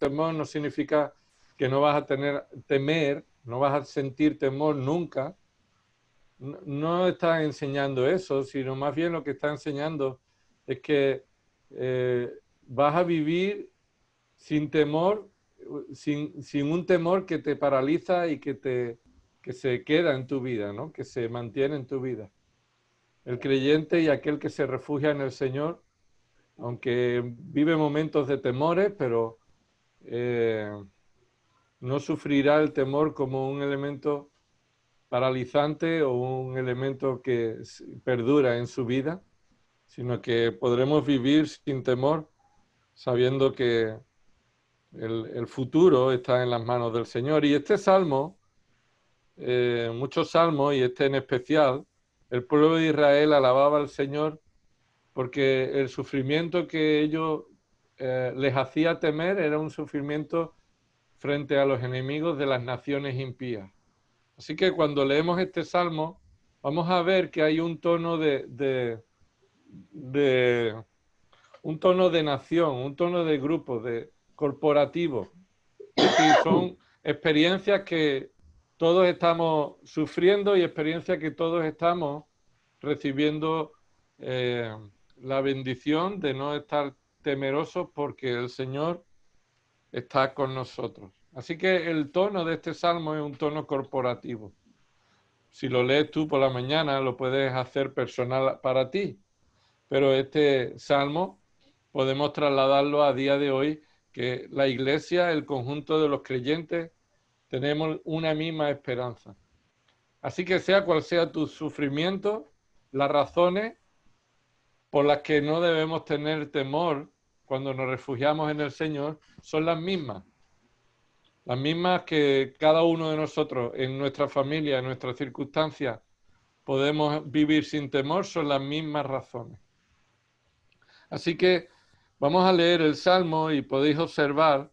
temor no significa que no vas a temer, no vas a sentir temor nunca. No está enseñando eso, sino más bien lo que está enseñando es que vas a vivir sin temor, sin un temor que te paraliza y que se queda en tu vida, ¿no? Que se mantiene en tu vida. El creyente y aquel que se refugia en el Señor, aunque vive momentos de temores, pero no sufrirá el temor como un elemento paralizante o un elemento que perdura en su vida, sino que podremos vivir sin temor, sabiendo que el futuro está en las manos del Señor. Y este salmo, muchos salmos, y este en especial, el pueblo de Israel alababa al Señor porque el sufrimiento que ellos les hacía temer era un sufrimiento frente a los enemigos de las naciones impías. Así que cuando leemos este salmo, vamos a ver que hay un tono un tono de nación, un tono de grupo, de corporativo. Es decir, son experiencias que todos estamos sufriendo y experiencias que todos estamos recibiendo la bendición de no estar temerosos porque el Señor está con nosotros. Así que el tono de este salmo es un tono corporativo. Si lo lees tú por la mañana, lo puedes hacer personal para ti. Pero este salmo podemos trasladarlo a día de hoy, que la iglesia, el conjunto de los creyentes, tenemos una misma esperanza. Así que sea cual sea tu sufrimiento, las razones por las que no debemos tener temor cuando nos refugiamos en el Señor son las mismas. Las mismas que cada uno de nosotros en nuestra familia, en nuestras circunstancias, podemos vivir sin temor, son las mismas razones. Así que vamos a leer el Salmo y podéis observar,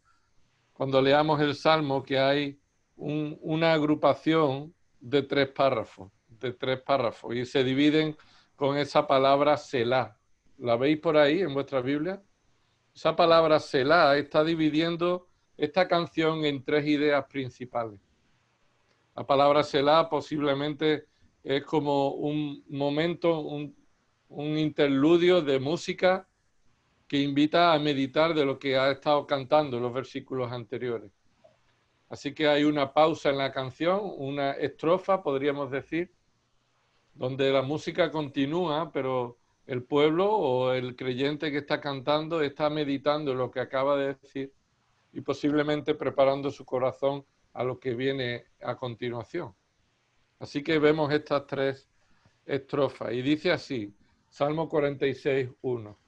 cuando leamos el Salmo, que hay una agrupación de tres párrafos, y se dividen con esa palabra Selah. ¿La veis por ahí en vuestra Biblia? Esa palabra Selah está dividiendo esta canción en tres ideas principales. La palabra Selah posiblemente es como un momento, un interludio de música que invita a meditar de lo que ha estado cantando en los versículos anteriores. Así que hay una pausa en la canción, una estrofa, podríamos decir, donde la música continúa, pero el pueblo o el creyente que está cantando está meditando en lo que acaba de decir y posiblemente preparando su corazón a lo que viene a continuación. Así que vemos estas tres estrofas y dice así, Salmo 46, 1.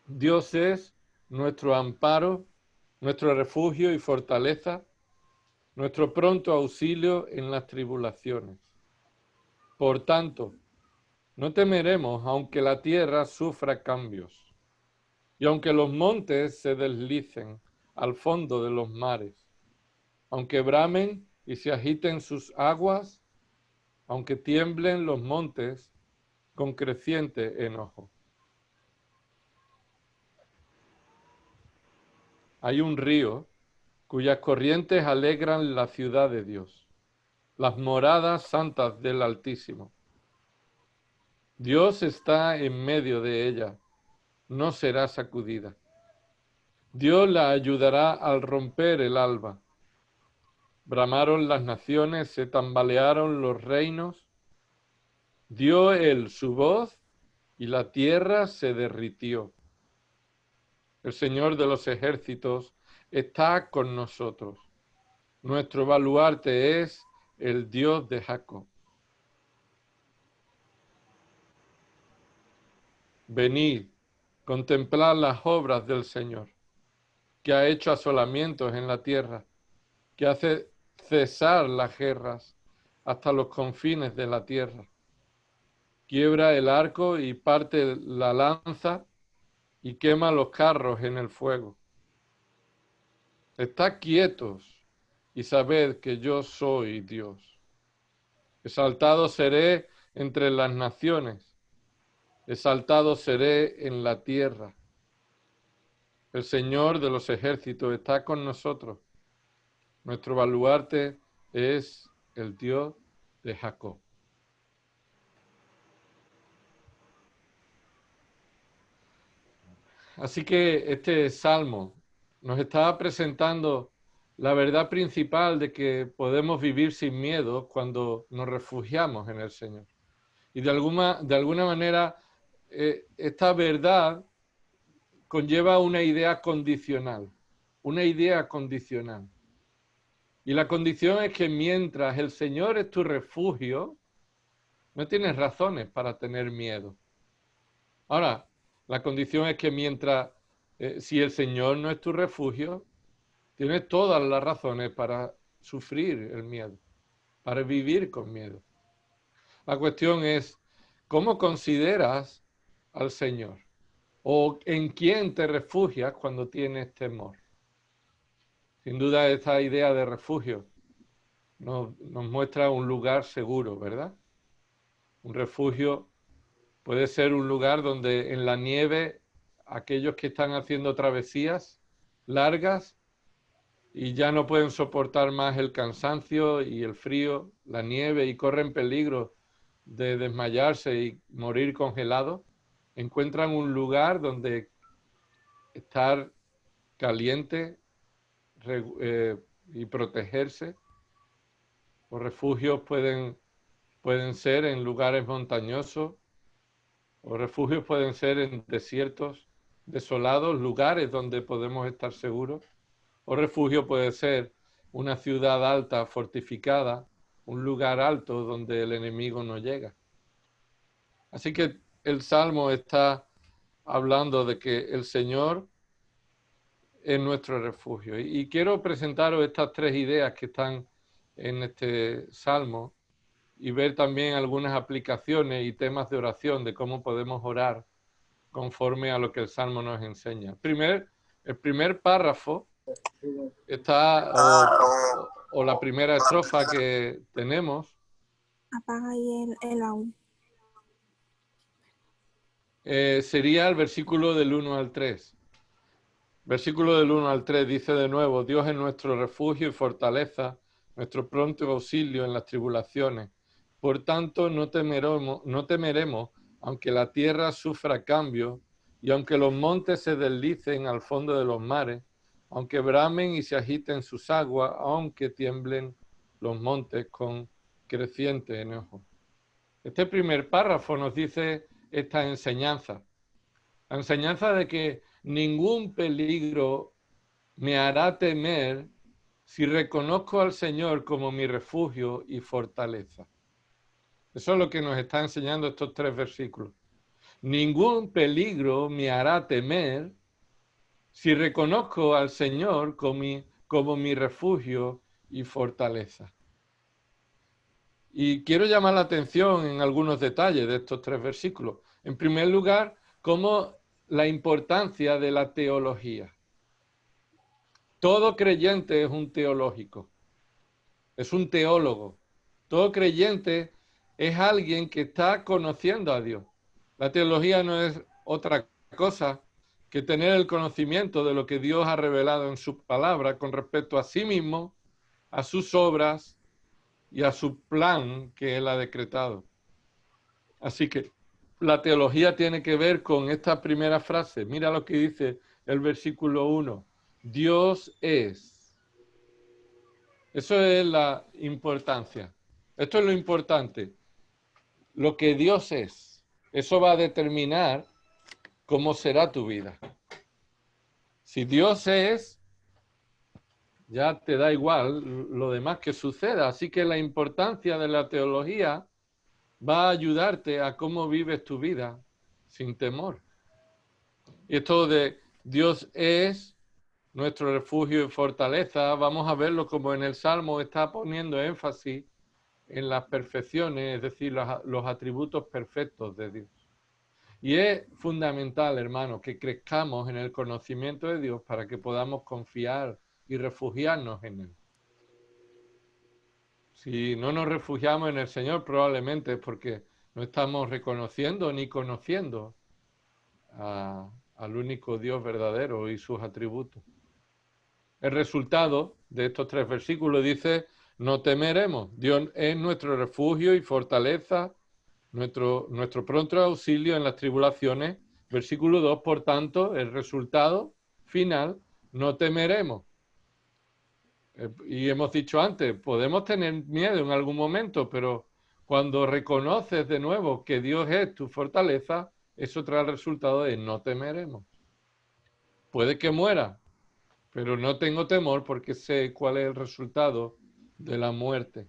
Dios es nuestro amparo, nuestro refugio y fortaleza, nuestro pronto auxilio en las tribulaciones. Por tanto, no temeremos aunque la tierra sufra cambios y aunque los montes se deslicen al fondo de los mares, aunque bramen y se agiten sus aguas, aunque tiemblen los montes con creciente enojo. Hay un río cuyas corrientes alegran la ciudad de Dios, las moradas santas del Altísimo. Dios está en medio de ella, no será sacudida. Dios la ayudará al romper el alba. Bramaron las naciones, se tambalearon los reinos. Dio él su voz y la tierra se derritió. El Señor de los ejércitos está con nosotros. Nuestro baluarte es el Dios de Jacob. Venid, contemplad las obras del Señor, que ha hecho asolamientos en la tierra, que hace cesar las guerras hasta los confines de la tierra. Quiebra el arco y parte la lanza y quema los carros en el fuego. Estad quietos y sabed que yo soy Dios. Exaltado seré entre las naciones, exaltado seré en la tierra. El Señor de los ejércitos está con nosotros. Nuestro baluarte es el Dios de Jacob. Así que este salmo nos está presentando la verdad principal de que podemos vivir sin miedo cuando nos refugiamos en el Señor. Y de alguna manera esta verdad conlleva una idea condicional, una idea condicional. Y la condición es que mientras el Señor es tu refugio, no tienes razones para tener miedo. Ahora, la condición es que si el Señor no es tu refugio, tienes todas las razones para sufrir el miedo, para vivir con miedo. La cuestión es, ¿cómo consideras al Señor? ¿O en quién te refugias cuando tienes temor? Sin duda esta idea de refugio nos muestra un lugar seguro, ¿verdad? Un refugio puede ser un lugar donde en la nieve aquellos que están haciendo travesías largas y ya no pueden soportar más el cansancio y el frío, la nieve y corren peligro de desmayarse y morir congelados, encuentran un lugar donde estar caliente y protegerse. Los refugios pueden ser en lugares montañosos, los refugios pueden ser en desiertos desolados, lugares donde podemos estar seguros. O refugio puede ser una ciudad alta, fortificada, un lugar alto donde el enemigo no llega. Así que el Salmo está hablando de que el Señor es nuestro refugio. Y quiero presentaros estas tres ideas que están en este Salmo y ver también algunas aplicaciones y temas de oración de cómo podemos orar conforme a lo que el Salmo nos enseña. El primer párrafo está, o la primera estrofa que tenemos, Apaga ahí el audio. sería el versículo del 1 al 3. Versículo del 1 al 3 dice de nuevo: Dios es nuestro refugio y fortaleza, nuestro pronto auxilio en las tribulaciones. Por tanto, no temeremos, aunque la tierra sufra cambio y aunque los montes se deslicen al fondo de los mares, aunque bramen y se agiten sus aguas, aunque tiemblen los montes con creciente enojo. Este primer párrafo nos dice esta enseñanza. La enseñanza de que ningún peligro me hará temer si reconozco al Señor como mi refugio y fortaleza. Eso es lo que nos está enseñando estos tres versículos. Ningún peligro me hará temer si reconozco al Señor como mi refugio y fortaleza. Y quiero llamar la atención en algunos detalles de estos tres versículos. En primer lugar, como la importancia de la teología. Todo creyente es un teológico, es un teólogo. Todo creyente es alguien que está conociendo a Dios. La teología no es otra cosa que tener el conocimiento de lo que Dios ha revelado en su palabra con respecto a sí mismo, a sus obras y a su plan que Él ha decretado. Así que la teología tiene que ver con esta primera frase. Mira lo que dice el versículo 1. Dios es. Eso es la importancia. Esto es lo importante. Lo que Dios es. Eso va a determinar cómo será tu vida. Si Dios es, ya te da igual lo demás que suceda. Así que la importancia de la teología va a ayudarte a cómo vives tu vida sin temor. Y esto de Dios es nuestro refugio y fortaleza, vamos a verlo como en el Salmo está poniendo énfasis en las perfecciones, es decir, los atributos perfectos de Dios. Y es fundamental, hermanos, que crezcamos en el conocimiento de Dios para que podamos confiar y refugiarnos en Él. Si no nos refugiamos en el Señor, probablemente es porque no estamos reconociendo ni conociendo al único Dios verdadero y sus atributos. El resultado de estos 3 versículos dice, no temeremos. Dios es nuestro refugio y fortaleza, nuestro pronto auxilio en las tribulaciones. Versículo 2, por tanto, el resultado final, no temeremos. Y hemos dicho antes, podemos tener miedo en algún momento, pero cuando reconoces de nuevo que Dios es tu fortaleza, eso trae el resultado de no temeremos. Puede que muera, pero no tengo temor porque sé cuál es el resultado de la muerte.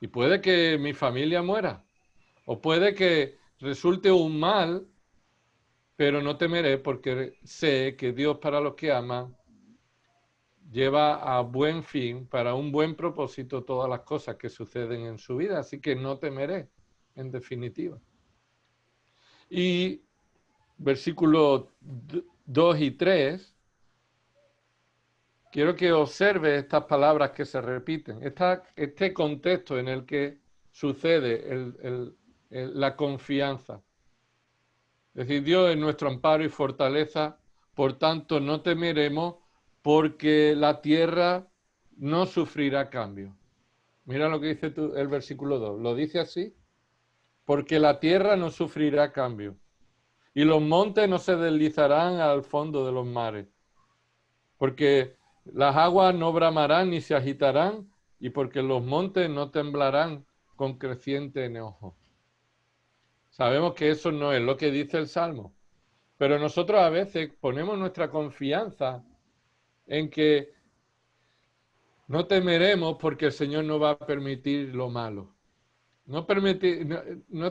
Y puede que mi familia muera, o puede que resulte un mal, pero no temeré porque sé que Dios para los que aman lleva a buen fin, para un buen propósito, todas las cosas que suceden en su vida. Así que no temeré, en definitiva. Y versículos 2 y 3, quiero que observe estas palabras que se repiten, este contexto en el que sucede la confianza. Es decir, Dios es nuestro amparo y fortaleza, por tanto no temeremos porque la tierra no sufrirá cambio. Mira lo que dice el versículo 2. Lo dice así. Porque la tierra no sufrirá cambio. Y los montes no se deslizarán al fondo de los mares. Porque las aguas no bramarán ni se agitarán. Y porque los montes no temblarán con creciente enojo. Sabemos que eso no es lo que dice el Salmo. Pero nosotros a veces ponemos nuestra confianza en que no temeremos porque el Señor no va a permitir lo malo. No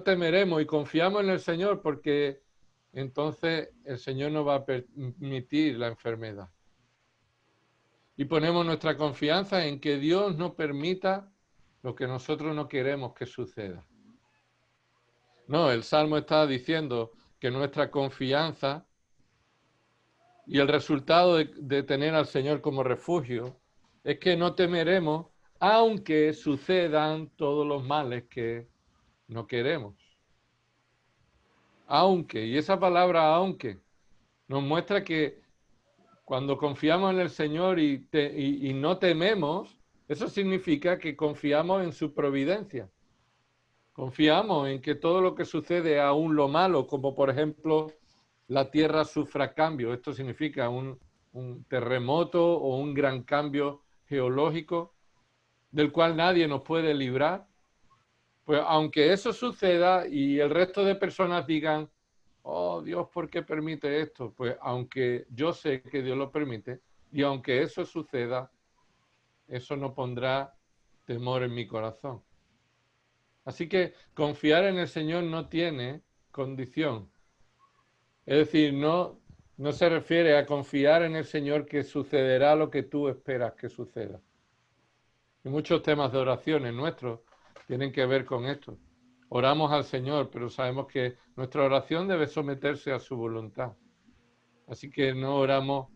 temeremos y confiamos en el Señor porque entonces el Señor no va a permitir la enfermedad. Y ponemos nuestra confianza en que Dios no permita lo que nosotros no queremos que suceda. No, el Salmo está diciendo que nuestra confianza y el resultado de tener al Señor como refugio es que no temeremos aunque sucedan todos los males que no queremos. Aunque, y esa palabra aunque nos muestra que cuando confiamos en el Señor y no tememos, eso significa que confiamos en su providencia. Confiamos en que todo lo que sucede, aún lo malo, como por ejemplo la tierra sufra cambio, esto significa un terremoto o un gran cambio geológico del cual nadie nos puede librar, pues aunque eso suceda y el resto de personas digan, oh Dios, ¿por qué permite esto? Pues aunque yo sé que Dios lo permite y aunque eso suceda, eso no pondrá temor en mi corazón. Así que confiar en el Señor no tiene condición. Es decir, no se refiere a confiar en el Señor que sucederá lo que tú esperas que suceda. Y muchos temas de oraciones nuestros tienen que ver con esto. Oramos al Señor, pero sabemos que nuestra oración debe someterse a su voluntad. Así que no oramos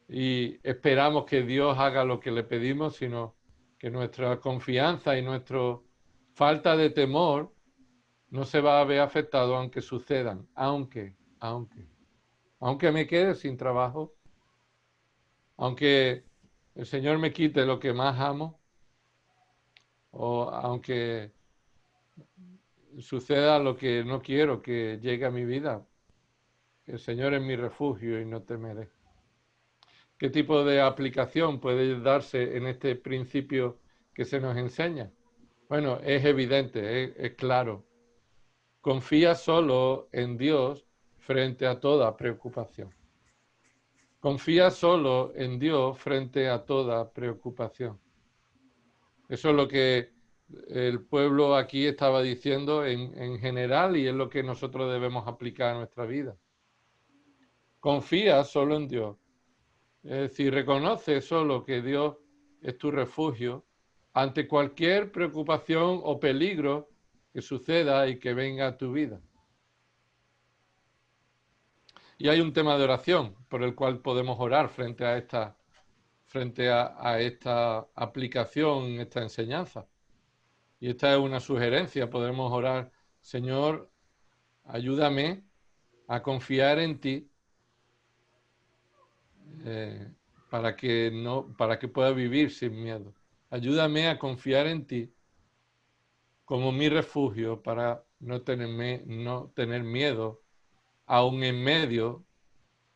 y esperamos que Dios haga lo que le pedimos, sino que nuestra confianza y nuestra falta de temor no se va a ver afectado aunque sucedan, aunque me quede sin trabajo, aunque el Señor me quite lo que más amo, o aunque suceda lo que no quiero que llegue a mi vida, el Señor es mi refugio y no temeré. ¿Qué tipo de aplicación puede darse en este principio que se nos enseña? Bueno, es evidente, es claro. Confía solo en Dios frente a toda preocupación. Confía solo en Dios frente a toda preocupación. Eso es lo que el pueblo aquí estaba diciendo en general y es lo que nosotros debemos aplicar a nuestra vida. Confía solo en Dios. Es decir, reconoce solo que Dios es tu refugio ante cualquier preocupación o peligro que suceda y que venga a tu vida. Y hay un tema de oración por el cual podemos orar frente a esta aplicación, esta enseñanza. Y esta es una sugerencia, podemos orar, Señor, ayúdame a confiar en ti para que pueda vivir sin miedo. Ayúdame a confiar en ti como mi refugio para no tener miedo, aun en medio,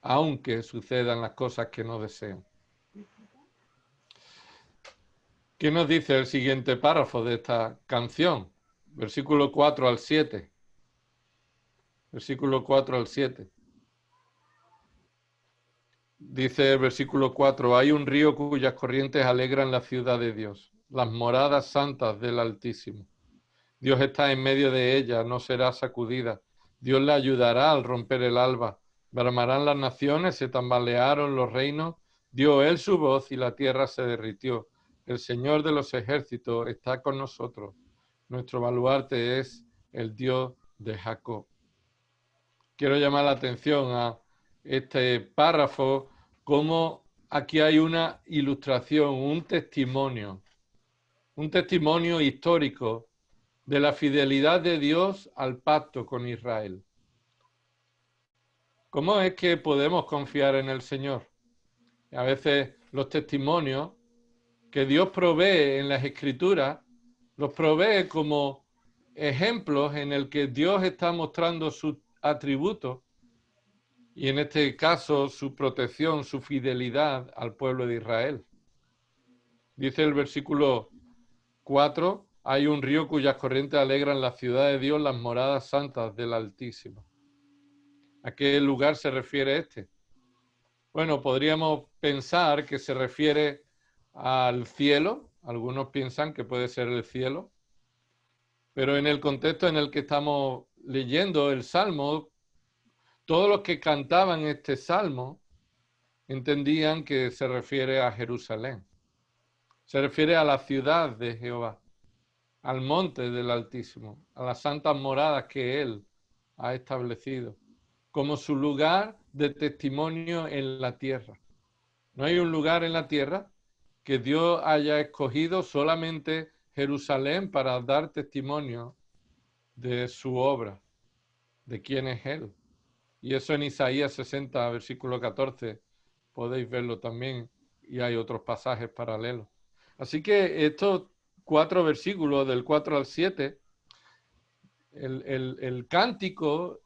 aunque sucedan las cosas que no deseo. ¿Qué nos dice el siguiente párrafo de esta canción? Versículo 4 al 7. Versículo 4 al 7. Dice el versículo 4, hay un río cuyas corrientes alegran la ciudad de Dios, las moradas santas del Altísimo. Dios está en medio de ella, no será sacudida. Dios la ayudará al romper el alba. Bramarán las naciones, se tambalearon los reinos. Dio él su voz y la tierra se derritió. El Señor de los ejércitos está con nosotros. Nuestro baluarte es el Dios de Jacob. Quiero llamar la atención a este párrafo, como aquí hay una ilustración, un testimonio histórico de la fidelidad de Dios al pacto con Israel. ¿Cómo es que podemos confiar en el Señor? A veces los testimonios que Dios provee en las Escrituras, los provee como ejemplos en el que Dios está mostrando sus atributos y en este caso su protección, su fidelidad al pueblo de Israel. Dice el versículo 4, hay un río cuyas corrientes alegran la ciudad de Dios, las moradas santas del Altísimo. ¿A qué lugar se refiere este? Bueno, podríamos pensar que se refiere al cielo. Algunos piensan que puede ser el cielo. Pero en el contexto en el que estamos leyendo el Salmo, todos los que cantaban este Salmo entendían que se refiere a Jerusalén. Se refiere a la ciudad de Jehová, al monte del Altísimo, a las santas moradas que Él ha establecido como su lugar de testimonio en la tierra. No hay un lugar en la tierra que Dios haya escogido solamente Jerusalén para dar testimonio de su obra, de quién es Él. Y eso en Isaías 60, versículo 14, podéis verlo también, y hay otros pasajes paralelos. Así que estos 4 versículos, del 4 al 7, el cántico,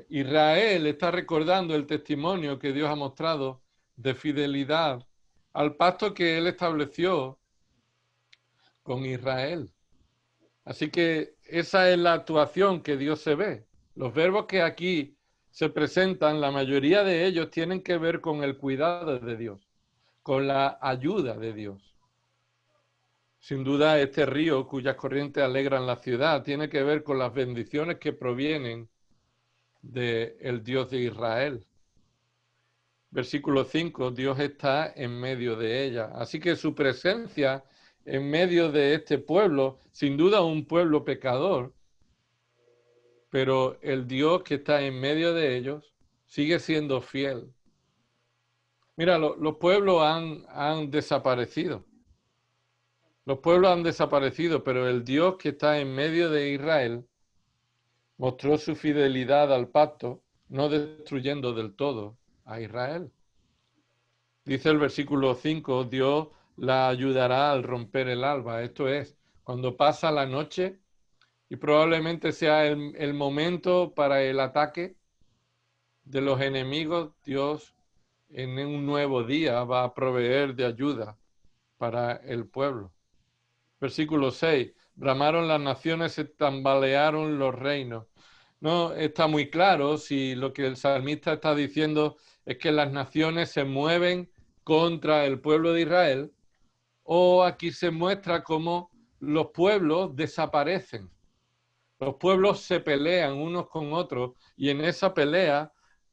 Israel está recordando el testimonio que Dios ha mostrado de fidelidad al pacto que Él estableció con Israel. Así que esa es la actuación que Dios se ve. Los verbos que aquí se presentan, la mayoría de ellos tienen que ver con el cuidado de Dios, con la ayuda de Dios. Sin duda, este río cuyas corrientes alegran la ciudad tiene que ver con las bendiciones que provienen del Dios de Israel. Versículo 5, Dios está en medio de ella. Así que su presencia en medio de este pueblo, sin duda un pueblo pecador, pero el Dios que está en medio de ellos sigue siendo fiel. Mira, los pueblos han desaparecido. Los pueblos han desaparecido, pero el Dios que está en medio de Israel mostró su fidelidad al pacto, no destruyendo del todo a Israel. Dice el versículo 5, Dios la ayudará al romper el alba. Esto es, cuando pasa la noche y probablemente sea el momento para el ataque de los enemigos, Dios en un nuevo día va a proveer de ayuda para el pueblo. Versículo 6, bramaron las naciones, se tambalearon los reinos. No está muy claro si lo que el salmista está diciendo es que las naciones se mueven contra el pueblo de Israel, o aquí se muestra cómo los pueblos desaparecen. Los pueblos se pelean unos con otros y en esa pelea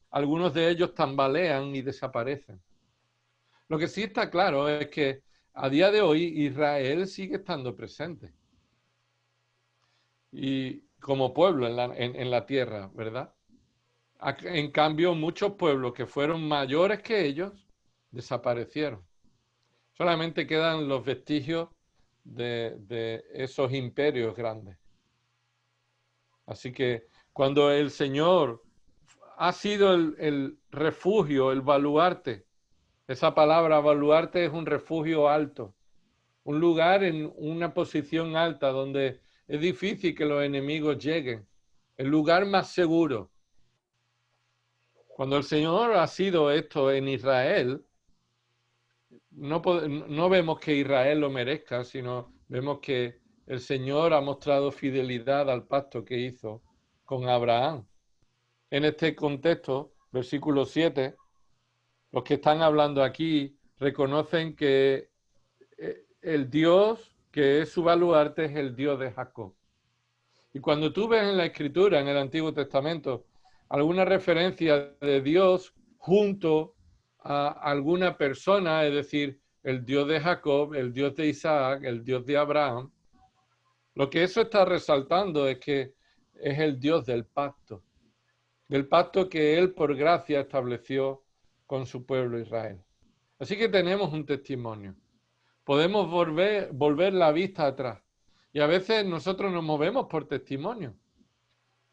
algunos de ellos tambalean y desaparecen. Lo que sí está claro es que a día de hoy Israel sigue estando presente. Y como pueblo en la tierra, ¿verdad? En cambio, muchos pueblos que fueron mayores que ellos desaparecieron. Solamente quedan los vestigios de esos imperios grandes. Así que cuando el Señor ha sido el refugio, el baluarte. Esa palabra baluarte es un refugio alto, un lugar en una posición alta donde es difícil que los enemigos lleguen, el lugar más seguro. Cuando el Señor ha sido esto en Israel, no vemos que Israel lo merezca, sino vemos que el Señor ha mostrado fidelidad al pacto que hizo con Abraham. En este contexto, versículo 7, los que están hablando aquí reconocen que el Dios que es su baluarte es el Dios de Jacob. Y cuando tú ves en la Escritura, en el Antiguo Testamento, alguna referencia de Dios junto a alguna persona, es decir, el Dios de Jacob, el Dios de Isaac, el Dios de Abraham, lo que eso está resaltando es que es el Dios del pacto que Él por gracia estableció con su pueblo Israel. Así que tenemos un testimonio. Podemos volver la vista atrás. Y a veces nosotros nos movemos por testimonio.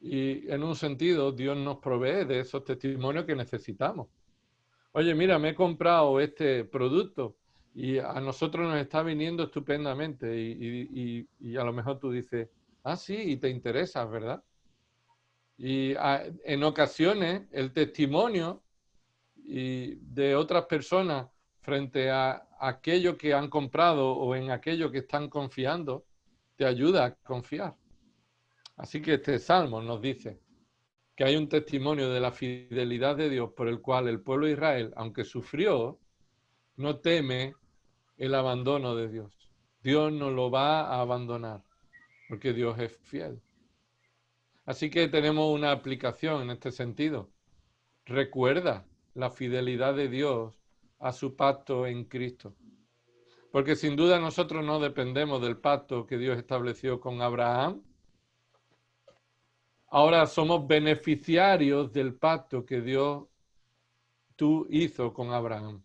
Y en un sentido, Dios nos provee de esos testimonios que necesitamos. Oye, mira, me he comprado este producto y a nosotros nos está viniendo estupendamente. Y a lo mejor tú dices, ah, sí, y te interesa, ¿verdad? Y en ocasiones el testimonio de otras personas frente a aquello que han comprado o en aquello que están confiando, te ayuda a confiar. Así que este salmo nos dice que hay un testimonio de la fidelidad de Dios por el cual el pueblo de Israel, aunque sufrió, no teme el abandono de Dios. Dios no lo va a abandonar porque Dios es fiel. Así que tenemos una aplicación en este sentido. Recuerda la fidelidad de Dios a su pacto en Cristo. Porque sin duda nosotros no dependemos del pacto que Dios estableció con Abraham. Ahora somos beneficiarios del pacto que Dios hizo con Abraham.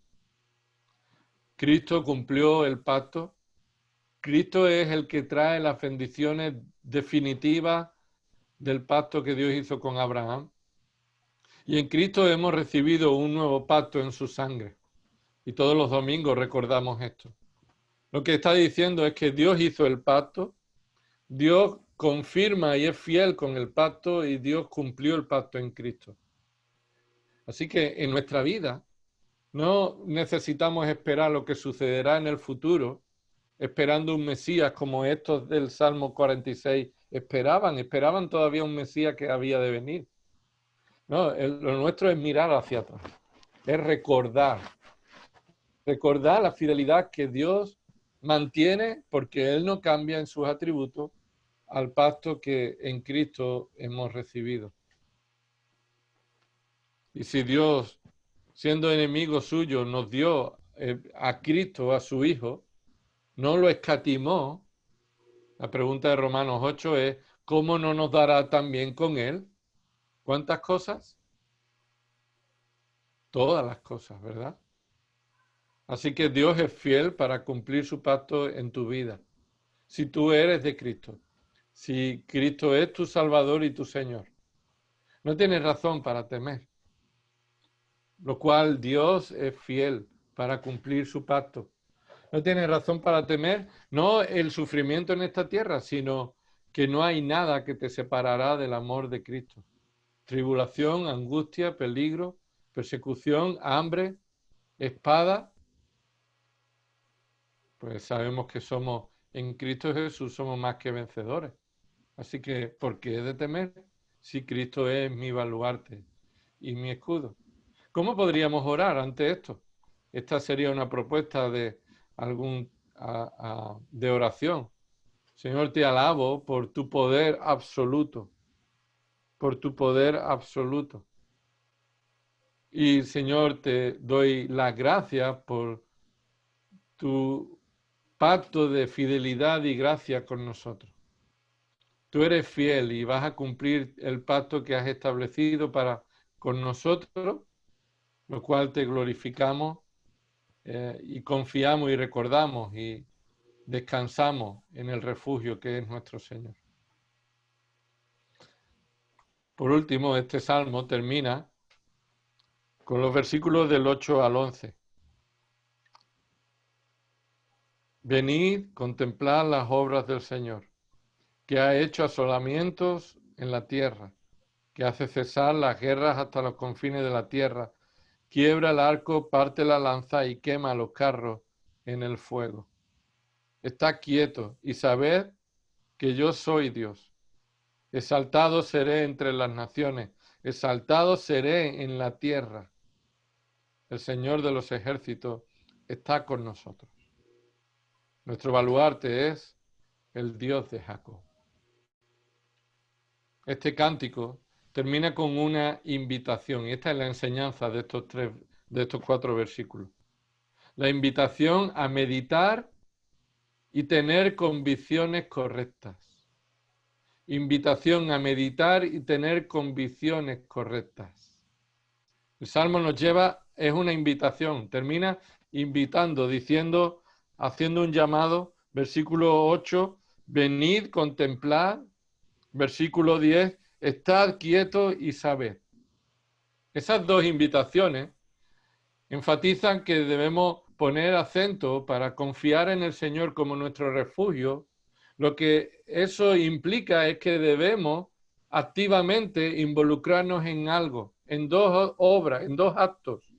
Cristo cumplió el pacto. Cristo es el que trae las bendiciones definitivas del pacto que Dios hizo con Abraham. Y en Cristo hemos recibido un nuevo pacto en su sangre. Y todos los domingos recordamos esto. Lo que está diciendo es que Dios hizo el pacto, Dios confirma y es fiel con el pacto y Dios cumplió el pacto en Cristo. Así que en nuestra vida no necesitamos esperar lo que sucederá en el futuro, esperando un Mesías como estos del Salmo 46 esperaban todavía un Mesías que había de venir. No, lo nuestro es mirar hacia atrás, es recordar la fidelidad que Dios mantiene porque Él no cambia en sus atributos al pacto que en Cristo hemos recibido. Y si Dios, siendo enemigo suyo, nos dio a Cristo, a su Hijo, no lo escatimó, la pregunta de Romanos 8 es, ¿cómo no nos dará también con Él? ¿Cuántas cosas? Todas las cosas, ¿verdad? Así que Dios es fiel para cumplir su pacto en tu vida. Si tú eres de Cristo, si Cristo es tu Salvador y tu Señor, no tienes razón para temer. Lo cual Dios es fiel para cumplir su pacto. No tienes razón para temer, no el sufrimiento en esta tierra, sino que no hay nada que te separará del amor de Cristo. Tribulación, angustia, peligro, persecución, hambre, espada. Pues sabemos que somos en Cristo Jesús, somos más que vencedores. Así que, ¿por qué he de temer si Cristo es mi baluarte y mi escudo? ¿Cómo podríamos orar ante esto? Esta sería una propuesta de de oración. Señor, te alabo por tu poder absoluto, por tu poder absoluto. Y Señor, te doy las gracias por tu pacto de fidelidad y gracia con nosotros. Tú eres fiel y vas a cumplir el pacto que has establecido con nosotros, lo cual te glorificamos y confiamos y recordamos y descansamos en el refugio que es nuestro Señor. Por último, este salmo termina con los versículos del 8 al 11. Venid, contemplad las obras del Señor, que ha hecho asolamientos en la tierra, que hace cesar las guerras hasta los confines de la tierra, quiebra el arco, parte la lanza y quema los carros en el fuego. Estad quietos y sabed que yo soy Dios. Exaltado seré entre las naciones, exaltado seré en la tierra. El Señor de los ejércitos está con nosotros. Nuestro baluarte es el Dios de Jacob. Este cántico termina con una invitación, y esta es la enseñanza de estos 4 versículos. La invitación a meditar y tener convicciones correctas. Invitación a meditar y tener convicciones correctas. El Salmo nos lleva, es una invitación, termina invitando, diciendo, haciendo un llamado, versículo 8, venid, contemplad, versículo 10, estad quietos y sabed. Esas 2 invitaciones enfatizan que debemos poner acento para confiar en el Señor como nuestro refugio. Lo que eso implica es que debemos activamente involucrarnos en algo, en 2 obras, en 2 actos.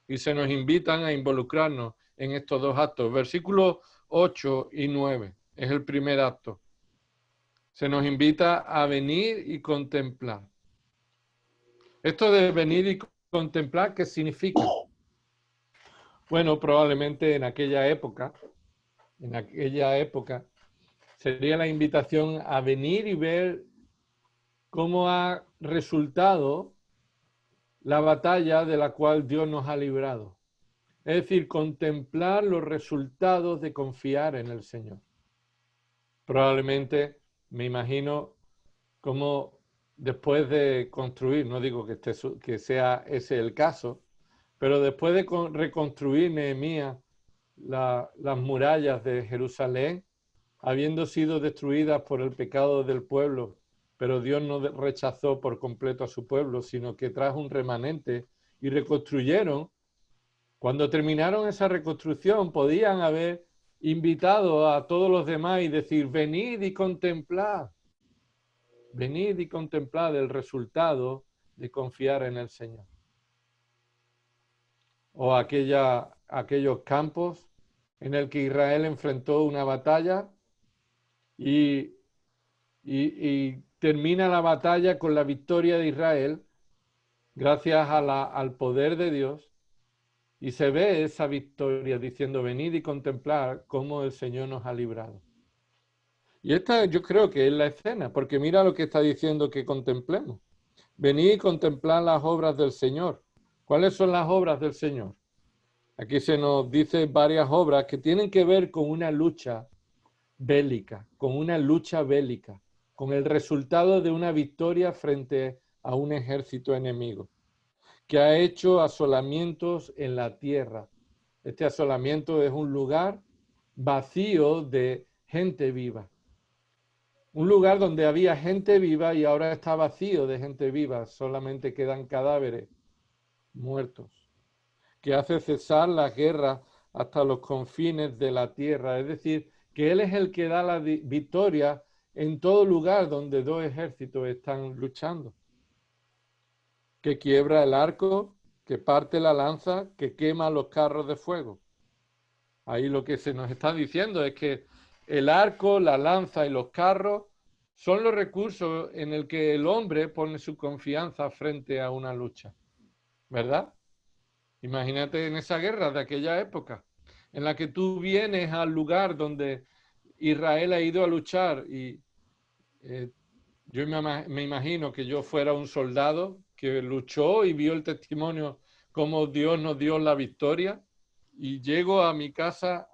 Y se nos invitan a involucrarnos en estos 2 actos. Versículos 8 y 9 es el primer acto. Se nos invita a venir y contemplar. Esto de venir y contemplar, ¿qué significa? Bueno, probablemente en aquella época sería la invitación a venir y ver cómo ha resultado la batalla de la cual Dios nos ha librado. Es decir, contemplar los resultados de confiar en el Señor. Probablemente, me imagino, cómo después de construir, no digo que sea ese el caso, pero después de reconstruir Nehemías las murallas de Jerusalén, habiendo sido destruidas por el pecado del pueblo, pero Dios no rechazó por completo a su pueblo, sino que trajo un remanente y reconstruyeron. Cuando terminaron esa reconstrucción, podían haber invitado a todos los demás y decir, venid y contemplad el resultado de confiar en el Señor. O aquellos campos en el que Israel enfrentó una batalla y termina la batalla con la victoria de Israel gracias al poder de Dios, y se ve esa victoria diciendo, venid y contemplar cómo el Señor nos ha librado. Y esta yo creo que es la escena, porque mira lo que está diciendo que contemplemos. Venid y contemplad las obras del Señor. ¿Cuáles son las obras del Señor? Aquí se nos dice varias obras que tienen que ver con una lucha bélica, con el resultado de una victoria frente a un ejército enemigo, que ha hecho asolamientos en la tierra. Este asolamiento es un lugar vacío de gente viva. Un lugar donde había gente viva y ahora está vacío de gente viva, solamente quedan cadáveres muertos, que hace cesar la guerra hasta los confines de la tierra. Es decir, que Él es el que da la victoria en todo lugar donde 2 ejércitos están luchando. Que quiebra el arco, que parte la lanza, que quema los carros de fuego. Ahí lo que se nos está diciendo es que el arco, la lanza y los carros son los recursos en el que el hombre pone su confianza frente a una lucha, ¿verdad? Imagínate en esa guerra de aquella época, en la que tú vienes al lugar donde Israel ha ido a luchar y yo me imagino que yo fuera un soldado que luchó y vio el testimonio cómo Dios nos dio la victoria, y llego a mi casa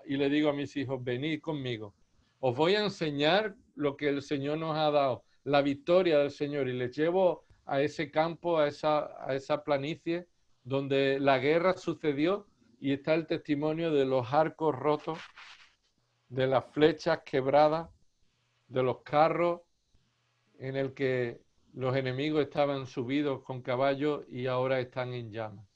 y le digo a mis hijos, venid conmigo, os voy a enseñar lo que el Señor nos ha dado, la victoria del Señor, y les llevo a ese campo, a esa planicie donde la guerra sucedió, y está el testimonio de los arcos rotos, de las flechas quebradas, de los carros en el que los enemigos estaban subidos con caballos y ahora están en llamas.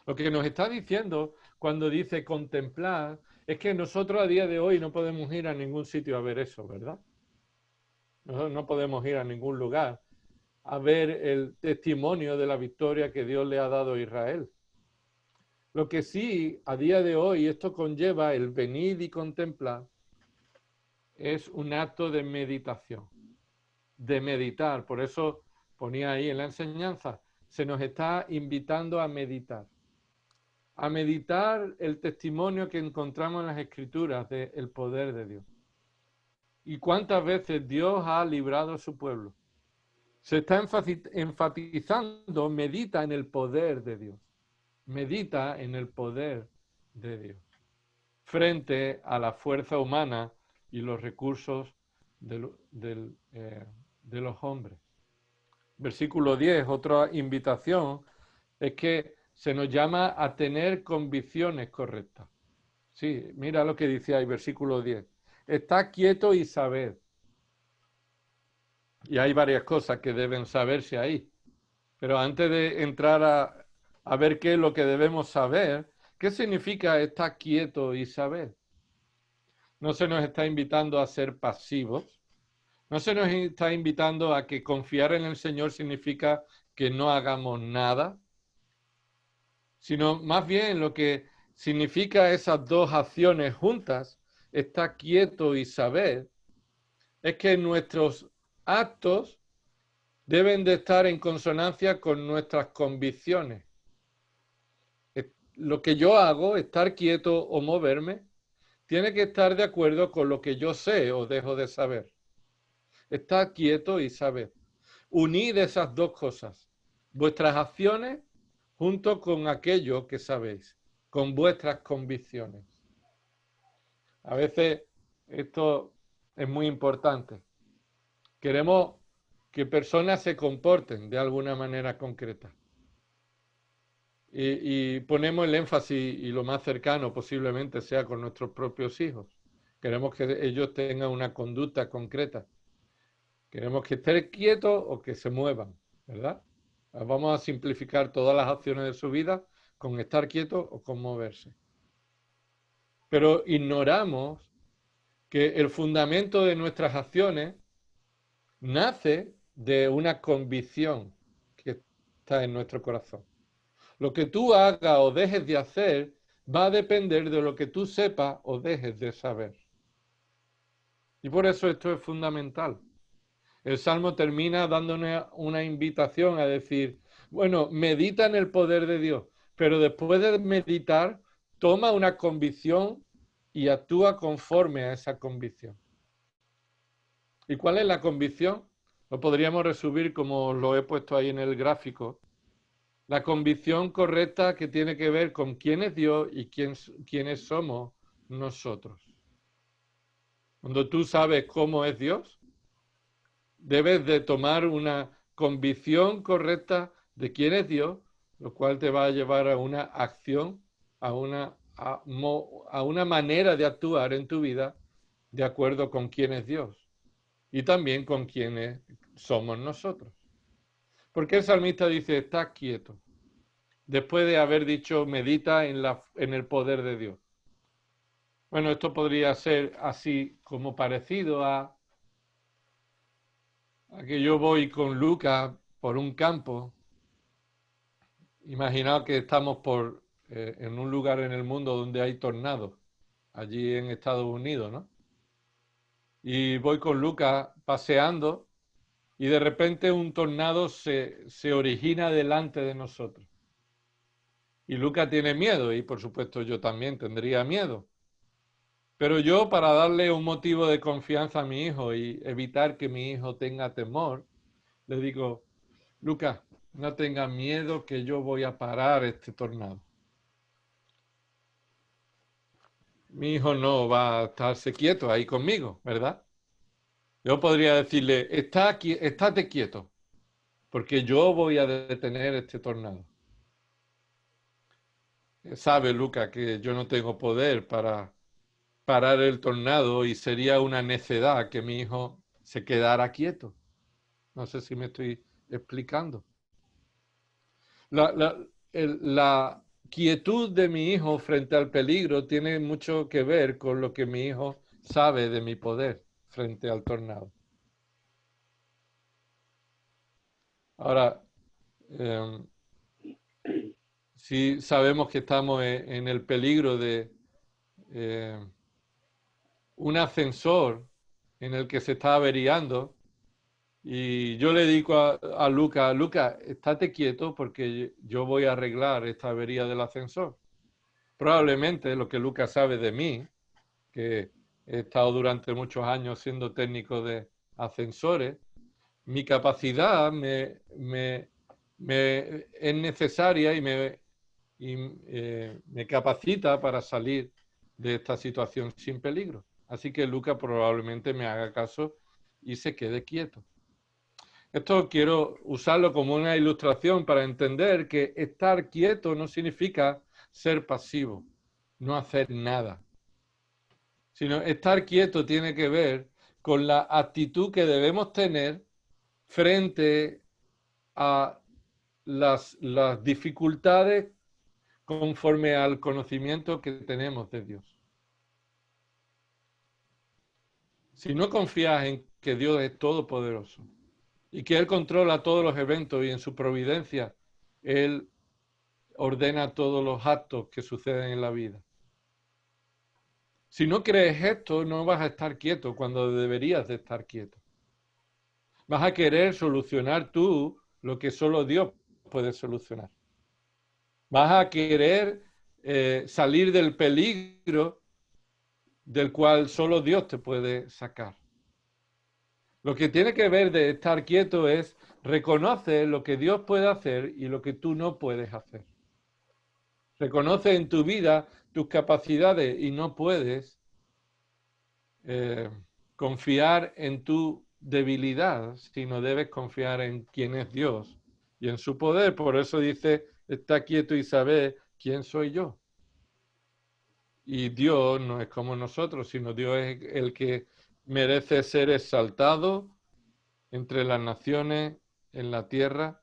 Lo que nos está diciendo cuando dice contemplar es que nosotros a día de hoy no podemos ir a ningún sitio a ver eso, ¿verdad? Nosotros no podemos ir a ningún lugar a ver el testimonio de la victoria que Dios le ha dado a Israel. Lo que sí, a día de hoy, esto conlleva el venir y contemplar, es un acto de meditación, de meditar. Por eso ponía ahí en la enseñanza, se nos está invitando a meditar el testimonio que encontramos en las Escrituras del poder de Dios. ¿Y cuántas veces Dios ha librado a su pueblo? Se está enfatizando, medita en el poder de Dios. Medita en el poder de Dios frente a la fuerza humana y los recursos de los hombres. Versículo 10, otra invitación, es que se nos llama a tener convicciones correctas. Sí, mira lo que dice ahí, versículo 10. Está quieto y sabed. Y hay varias cosas que deben saberse ahí. Pero antes de entrar a ver qué es lo que debemos saber, ¿qué significa estar quieto y saber? No se nos está invitando a ser pasivos. No se nos está invitando a que confiar en el Señor significa que no hagamos nada, sino más bien lo que significa esas dos acciones juntas, estar quieto y saber, es que nuestros actos deben de estar en consonancia con nuestras convicciones. Lo que yo hago, estar quieto o moverme, tiene que estar de acuerdo con lo que yo sé o dejo de saber. Estar quieto y saber. Unid esas dos cosas, vuestras acciones junto con aquello que sabéis, con vuestras convicciones. A veces esto es muy importante. Queremos que personas se comporten de alguna manera concreta. Y ponemos el énfasis, y lo más cercano posiblemente sea con nuestros propios hijos. Queremos que ellos tengan una conducta concreta. Queremos que estén quietos o que se muevan, ¿verdad? Vamos a simplificar todas las acciones de su vida con estar quietos o con moverse. Pero ignoramos que el fundamento de nuestras acciones nace de una convicción que está en nuestro corazón. Lo que tú hagas o dejes de hacer va a depender de lo que tú sepas o dejes de saber. Y por eso esto es fundamental. El Salmo termina dándonos una invitación a decir, bueno, medita en el poder de Dios, pero después de meditar, toma una convicción y actúa conforme a esa convicción. ¿Y cuál es la convicción? Lo podríamos resumir como lo he puesto ahí en el gráfico. La convicción correcta que tiene que ver con quién es Dios y quiénes somos nosotros. Cuando tú sabes cómo es Dios, debes de tomar una convicción correcta de quién es Dios, lo cual te va a llevar a una acción, a una manera de actuar en tu vida de acuerdo con quién es Dios y también con quiénes somos nosotros. Porque el salmista dice, está quieto, después de haber dicho, medita en el poder de Dios. Bueno, esto podría ser así como parecido a que yo voy con Lucas por un campo. Imaginaos que estamos en un lugar en el mundo donde hay tornados, allí en Estados Unidos, ¿no? Y voy con Lucas paseando y de repente un tornado se origina delante de nosotros. Y Lucas tiene miedo y por supuesto yo también tendría miedo. Pero yo, para darle un motivo de confianza a mi hijo y evitar que mi hijo tenga temor, le digo, Lucas, no tengas miedo que yo voy a parar este tornado. Mi hijo no va a estarse quieto ahí conmigo, ¿verdad? Yo podría decirle, estate quieto, porque yo voy a detener este tornado. Sabe, Lucas, que yo no tengo poder para parar el tornado y sería una necedad que mi hijo se quedara quieto. No sé si me estoy explicando. La quietud de mi hijo frente al peligro tiene mucho que ver con lo que mi hijo sabe de mi poder frente al tornado. Ahora, eh, si sabemos que estamos en el peligro de un ascensor en el que se está averiando, y yo le digo a Luca, Luca, estate quieto porque yo voy a arreglar esta avería del ascensor. Probablemente lo que Luca sabe de mí, que he estado durante muchos años siendo técnico de ascensores, mi capacidad es necesaria y me capacita para salir de esta situación sin peligro. Así que Luca probablemente me haga caso y se quede quieto. Esto quiero usarlo como una ilustración para entender que estar quieto no significa ser pasivo, no hacer nada, sino estar quieto tiene que ver con la actitud que debemos tener frente a las dificultades conforme al conocimiento que tenemos de Dios. Si no confías en que Dios es todopoderoso y que Él controla todos los eventos y en su providencia Él ordena todos los actos que suceden en la vida. Si no crees esto, no vas a estar quieto cuando deberías de estar quieto. Vas a querer solucionar tú lo que solo Dios puede solucionar. Vas a querer salir del peligro del cual solo Dios te puede sacar. Lo que tiene que ver de estar quieto es reconocer lo que Dios puede hacer y lo que tú no puedes hacer. Reconoce en tu vida tus capacidades y no puedes confiar en tu debilidad, sino debes confiar en quién es Dios y en su poder. Por eso dice, está quieto y sabe quién soy yo. Y Dios no es como nosotros, sino Dios es el que merece ser exaltado entre las naciones, en la tierra,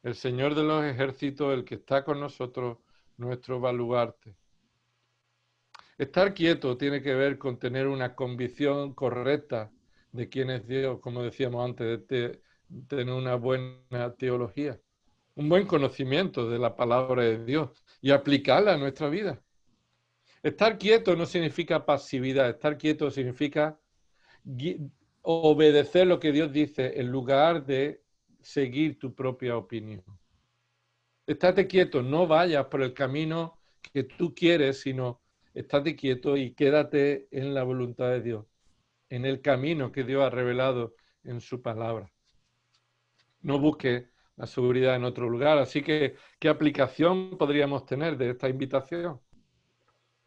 el Señor de los ejércitos, el que está con nosotros, nuestro baluarte. Estar quieto tiene que ver con tener una convicción correcta de quién es Dios, como decíamos antes, de tener una buena teología, un buen conocimiento de la palabra de Dios y aplicarla a nuestra vida. Estar quieto no significa pasividad, estar quieto significa obedecer lo que Dios dice en lugar de seguir tu propia opinión. Estate quieto, no vayas por el camino que tú quieres, sino estate quieto y quédate en la voluntad de Dios, en el camino que Dios ha revelado en su palabra. No busques la seguridad en otro lugar. Así que, ¿qué aplicación podríamos tener de esta invitación?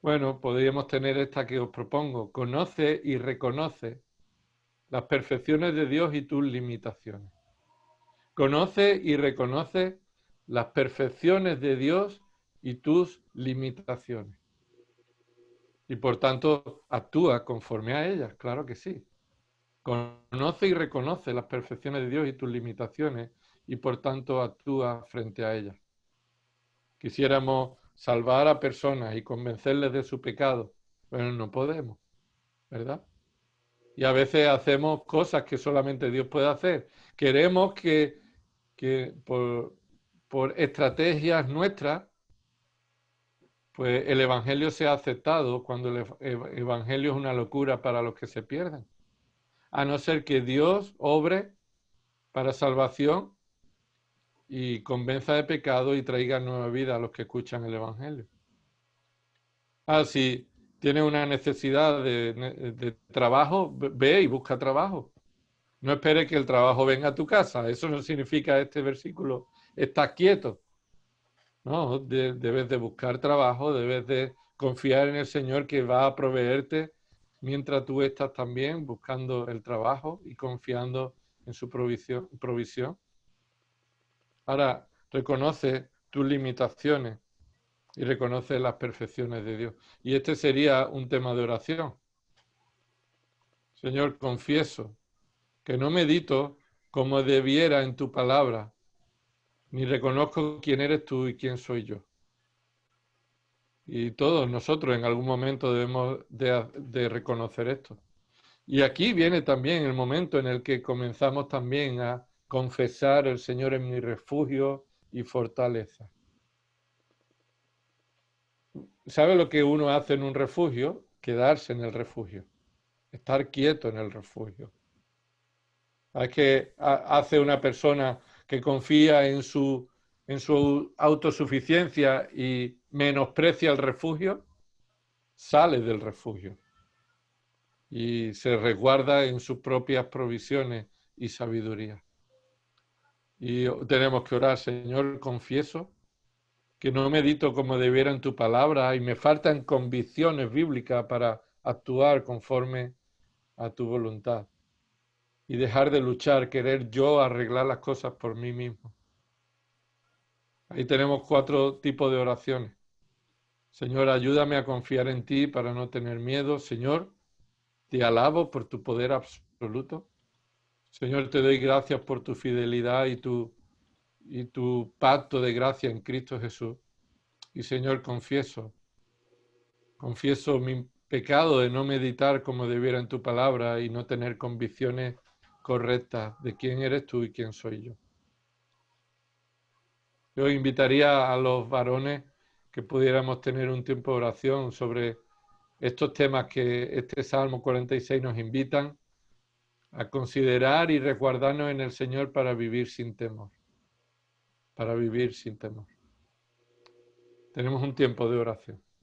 Bueno, podríamos tener esta que os propongo. Conoce y reconoce las perfecciones de Dios y tus limitaciones. Conoce y reconoce las perfecciones de Dios y tus limitaciones. Y por tanto, actúa conforme a ellas, claro que sí. Conoce y reconoce las perfecciones de Dios y tus limitaciones y por tanto actúa frente a ellas. Quisiéramos salvar a personas y convencerles de su pecado, pero no podemos, ¿verdad? Y a veces hacemos cosas que solamente Dios puede hacer. Queremos que por estrategias nuestras, pues el Evangelio sea aceptado cuando el Evangelio es una locura para los que se pierden. A no ser que Dios obre para salvación y convenza de pecado y traiga nueva vida a los que escuchan el Evangelio. Si tienes una necesidad de trabajo, ve y busca trabajo. No esperes que el trabajo venga a tu casa. Eso no significa este versículo, estás quieto. No, debes de buscar trabajo, debes de confiar en el Señor que va a proveerte mientras tú estás también buscando el trabajo y confiando en su provisión. Ahora, reconoce tus limitaciones y reconoce las perfecciones de Dios. Y este sería un tema de oración. Señor, confieso que no medito como debiera en tu palabra, ni reconozco quién eres tú y quién soy yo. Y todos nosotros en algún momento debemos de reconocer esto. Y aquí viene también el momento en el que comenzamos también a confesar: el Señor es mi refugio y fortaleza. ¿Sabe lo que uno hace en un refugio? Quedarse en el refugio, estar quieto en el refugio. ¿Sabes qué hace una persona que confía en su autosuficiencia y menosprecia el refugio? Sale del refugio y se resguarda en sus propias provisiones y sabiduría. Y tenemos que orar: Señor, confieso que no medito como debiera en tu palabra y me faltan convicciones bíblicas para actuar conforme a tu voluntad. Y dejar de luchar, querer yo arreglar las cosas por mí mismo. Ahí tenemos 4 tipos de oraciones. Señor, ayúdame a confiar en ti para no tener miedo. Señor, te alabo por tu poder absoluto. Señor, te doy gracias por tu fidelidad y tu pacto de gracia en Cristo Jesús. Y Señor, confieso mi pecado de no meditar como debiera en tu palabra y no tener convicciones correctas de quién eres tú y quién soy yo. Yo invitaría a los varones que pudiéramos tener un tiempo de oración sobre estos temas que este Salmo 46 nos invitan a considerar y resguardarnos en el Señor para vivir sin temor. Para vivir sin temor. Tenemos un tiempo de oración.